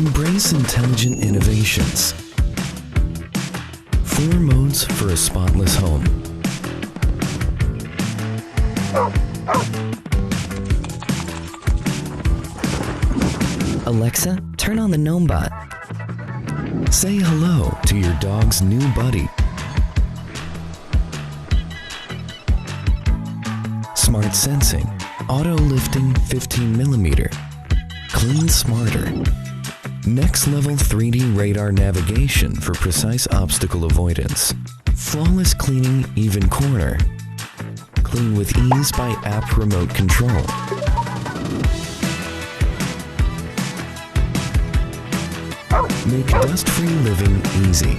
Embrace intelligent innovations. 4 modes for a spotless home. Alexa, turn on the Nomebot. Say hello to your dog's new buddy. Smart sensing, auto lifting 15mm. Clean smarter. Next level 3D radar navigation for precise obstacle avoidance. Flawless cleaning even corner. Clean with ease by app remote control. Make dust-free living easy.